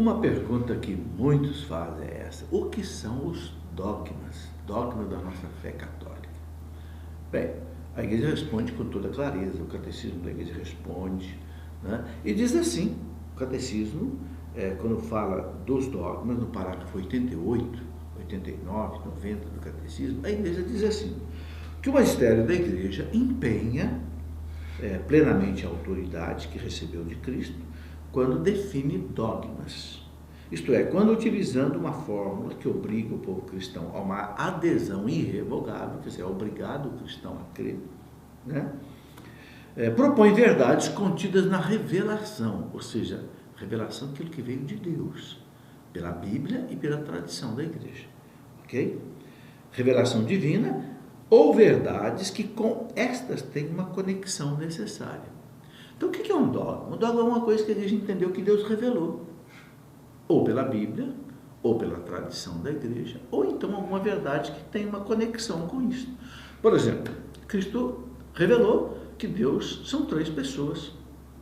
Uma pergunta que muitos fazem é essa: o que são os dogmas? Dogmas da nossa fé católica. Bem, a igreja responde com toda clareza, o catecismo da igreja responde, né? E diz assim, o catecismo, quando fala dos dogmas, no parágrafo 88, 89, 90 do catecismo, a igreja diz assim, que o magistério da igreja empenha plenamente a autoridade que recebeu de Cristo quando define dogmas. Isto é, quando utilizando uma fórmula que obriga o povo cristão a uma adesão irrevogável, quer dizer, é obrigado o cristão a crer, né? Propõe verdades contidas na revelação, ou seja, revelação daquilo que veio de Deus, pela Bíblia e pela tradição da igreja, ok? Revelação divina ou verdades que com estas têm uma conexão necessária. Então, o que é um dogma? Um dogma é uma coisa que a igreja entendeu que Deus revelou, ou pela Bíblia, ou pela tradição da igreja, ou então alguma verdade que tem uma conexão com isso. Por exemplo, Cristo revelou que Deus são três pessoas.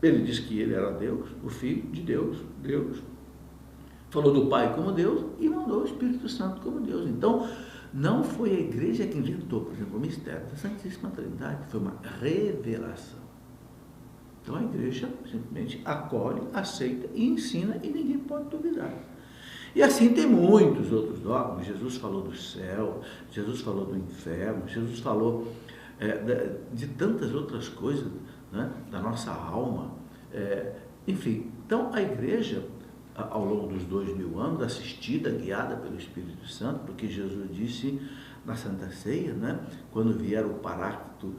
Ele disse que ele era Deus, o Filho de Deus, Deus. Falou do Pai como Deus e mandou o Espírito Santo como Deus. Então, não foi a igreja que inventou, por exemplo, o mistério da Santíssima Trindade, foi uma revelação. Então a igreja simplesmente acolhe, aceita e ensina e ninguém pode duvidar. E assim tem muitos outros dogmas. Jesus falou do céu, Jesus falou do inferno, Jesus falou de tantas outras coisas, né, da nossa alma. Enfim, então a igreja, ao longo dos 2000 anos, assistida, guiada pelo Espírito Santo, porque Jesus disse na Santa Ceia, né, quando vier o Paráclito,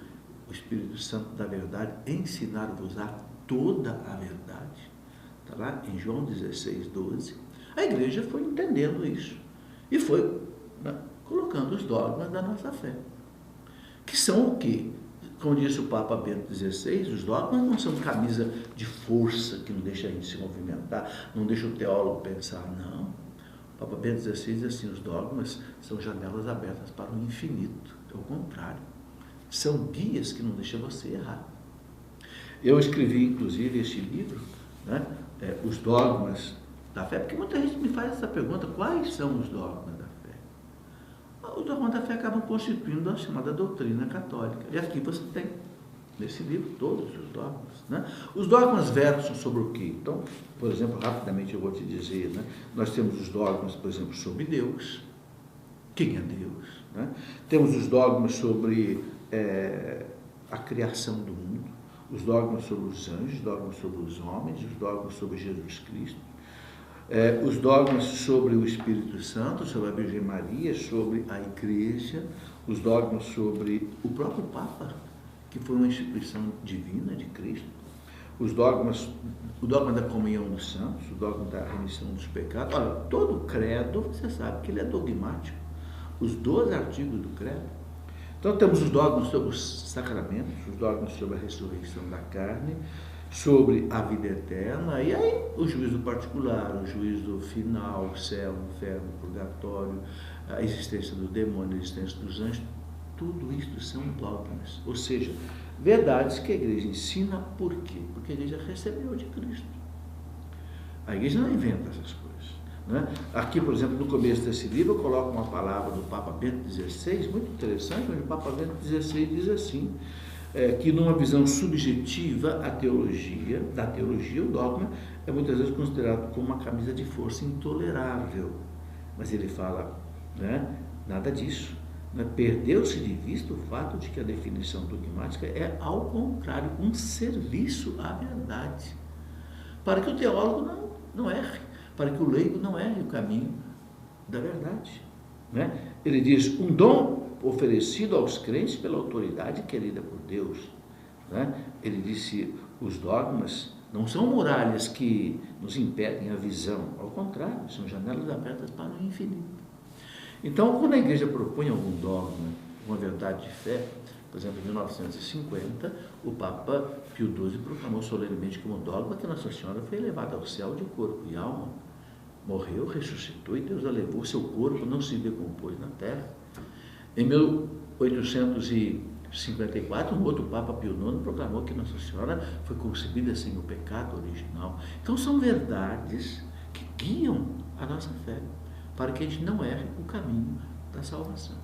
o Espírito Santo da verdade, ensinar-vos a toda a verdade. Está lá em João 16, 12. A igreja foi entendendo isso e foi, né, colocando os dogmas da nossa fé. Que são o quê? Como disse o Papa Bento XVI, os dogmas não são camisa de força que não deixa a gente se movimentar, não deixa o teólogo pensar, não. O Papa Bento XVI diz assim, os dogmas são janelas abertas para o infinito, é o contrário. São guias que não deixam você errar. Eu escrevi, inclusive, este livro, né, Os Dogmas da Fé, porque muita gente me faz essa pergunta, quais são os dogmas da fé? Os dogmas da fé acabam constituindo a chamada doutrina católica. E aqui você tem, nesse livro, todos os dogmas, né? Os dogmas versam sobre o quê? Então, por exemplo, rapidamente eu vou te dizer, né? Nós temos os dogmas, por exemplo, sobre Deus. Quem é Deus? Né? Temos os dogmas sobre a criação do mundo, os dogmas sobre os anjos, os dogmas sobre os homens, os dogmas sobre Jesus Cristo, os dogmas sobre o Espírito Santo, sobre a Virgem Maria, sobre a Igreja, os dogmas sobre o próprio Papa, que foi uma instituição divina de Cristo, o dogma da comunhão dos santos, o dogma da remissão dos pecados. Olha, todo credo, você sabe que ele é dogmático, os 12 artigos do credo. Então temos os dogmas sobre os sacramentos, os dogmas sobre a ressurreição da carne, sobre a vida eterna, e aí o juízo particular, o juízo final, o céu, o inferno, o purgatório, a existência do demônio, a existência dos anjos, tudo isso são dogmas, ou seja, verdades que a igreja ensina. Por quê? Porque a igreja recebeu de Cristo. A igreja não inventa essas coisas. Né? Aqui, por exemplo, no começo desse livro, eu coloco uma palavra do Papa Bento XVI, muito interessante, onde o Papa Bento XVI diz assim, que numa visão subjetiva da teologia, o dogma é muitas vezes considerado como uma camisa de força intolerável. Mas ele fala, né, nada disso. Né? Perdeu-se de vista o fato de que a definição dogmática é, ao contrário, um serviço à verdade, para que o teólogo não erre, para que o leigo não erre o caminho da verdade. Né? Ele diz, um dom oferecido aos crentes pela autoridade querida por Deus. Né? Ele disse, os dogmas não são muralhas que nos impedem a visão, ao contrário, são janelas abertas para o infinito. Então, quando a igreja propõe algum dogma, uma verdade de fé, por exemplo, em 1950, o Papa Pio XII proclamou solenemente como dogma que Nossa Senhora foi elevada ao céu de corpo e alma, morreu, ressuscitou e Deus a levou, seu corpo não se decompôs na terra. Em 1854, um outro Papa Pio IX proclamou que Nossa Senhora foi concebida sem o pecado original. Então são verdades que guiam a nossa fé, para que a gente não erre o caminho da salvação.